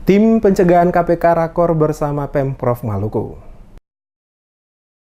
Tim pencegahan KPK rakor bersama Pemprov Maluku.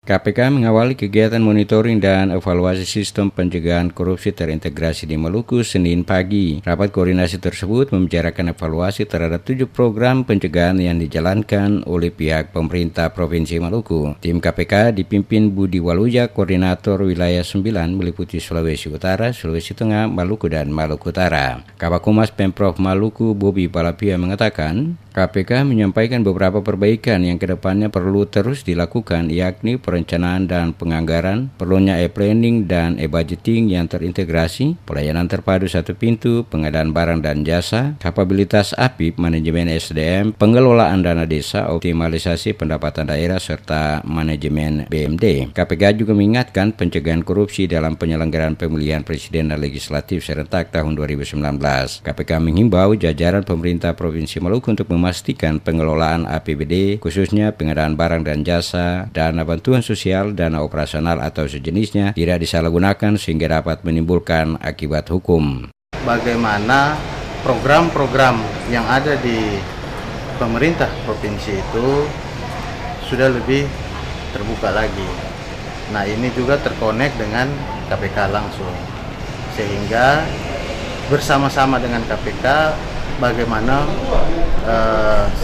KPK mengawali kegiatan monitoring dan evaluasi sistem pencegahan korupsi terintegrasi di Maluku Senin pagi. Rapat koordinasi tersebut membicarakan evaluasi terhadap 7 program pencegahan yang dijalankan oleh pihak pemerintah Provinsi Maluku. Tim KPK dipimpin Budi Waluja, Koordinator Wilayah 9 meliputi Sulawesi Utara, Sulawesi Tengah, Maluku, dan Maluku Utara. Kabak Humas Pemprov Maluku, Bobi Palapia, mengatakan KPK menyampaikan beberapa perbaikan yang kedepannya perlu terus dilakukan, yakni perencanaan dan penganggaran, perlunya e-planning dan e-budgeting yang terintegrasi, pelayanan terpadu satu pintu, pengadaan barang dan jasa, kapabilitas APIP, manajemen SDM, pengelolaan dana desa, optimalisasi pendapatan daerah, serta manajemen BMD. KPK juga mengingatkan pencegahan korupsi dalam penyelenggaraan pemilihan presiden dan legislatif serentak tahun 2019. KPK menghimbau jajaran pemerintah Provinsi Maluku untuk memastikan pengelolaan APBD, khususnya pengadaan barang dan jasa, dana bantuan sosial, dana operasional atau sejenisnya tidak disalahgunakan sehingga dapat menimbulkan akibat hukum. Bagaimana program-program yang ada di pemerintah provinsi itu sudah lebih terbuka lagi. Nah, ini juga terkonek dengan KPK langsung, sehingga bersama-sama dengan KPK bagaimana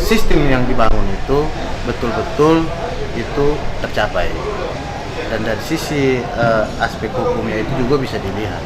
sistem yang dibangun itu betul-betul itu tercapai, dan dari sisi aspek hukumnya itu juga bisa dilihat.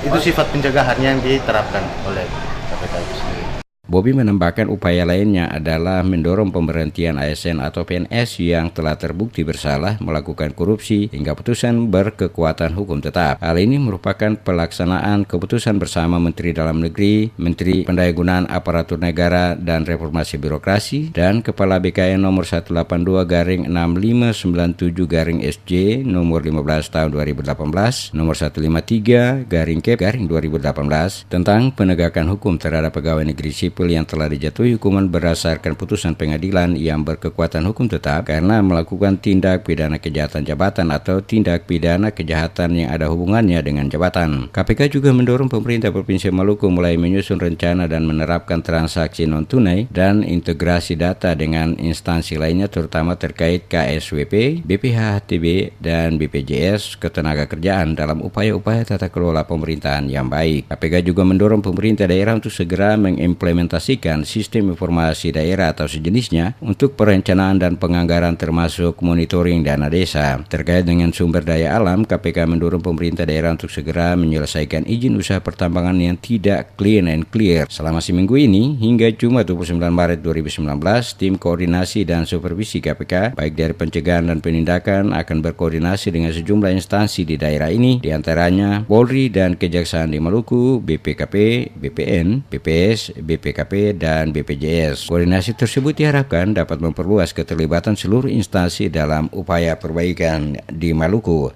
Itu sifat pencegahannya yang diterapkan oleh KPK itu sendiri. Bobi menambahkan upaya lainnya adalah mendorong pemberhentian ASN atau PNS yang telah terbukti bersalah melakukan korupsi hingga putusan berkekuatan hukum tetap. Hal ini merupakan pelaksanaan keputusan bersama Menteri Dalam Negeri, Menteri Pendayagunaan Aparatur Negara dan Reformasi Birokrasi, dan Kepala BKN nomor 182/6597/SJ nomor 15 tahun 2018, nomor 153/Kep/2018 tentang penegakan hukum terhadap pegawai negeri sipil yang telah dijatuhi hukuman berdasarkan putusan pengadilan yang berkekuatan hukum tetap karena melakukan tindak pidana kejahatan jabatan atau tindak pidana kejahatan yang ada hubungannya dengan jabatan. KPK juga mendorong pemerintah Provinsi Maluku mulai menyusun rencana dan menerapkan transaksi non-tunai dan integrasi data dengan instansi lainnya, terutama terkait KSWP, BPHTB, dan BPJS Ketenagakerjaan dalam upaya-upaya tata kelola pemerintahan yang baik. KPK juga mendorong pemerintah daerah untuk segera mengimplementasikan sistem informasi daerah atau sejenisnya untuk perencanaan dan penganggaran termasuk monitoring dana desa. Terkait dengan sumber daya alam, KPK mendorong pemerintah daerah untuk segera menyelesaikan izin usaha pertambangan yang tidak clean and clear. Selama seminggu ini, hingga Jumat 29 Maret 2019, tim koordinasi dan supervisi KPK, baik dari pencegahan dan penindakan, akan berkoordinasi dengan sejumlah instansi di daerah ini, diantaranya Polri dan Kejaksaan di Maluku, BPKP, BPN, BPS, BPKP, dan BPJS. Koordinasi tersebut diharapkan dapat memperluas keterlibatan seluruh instansi dalam upaya perbaikan di Maluku.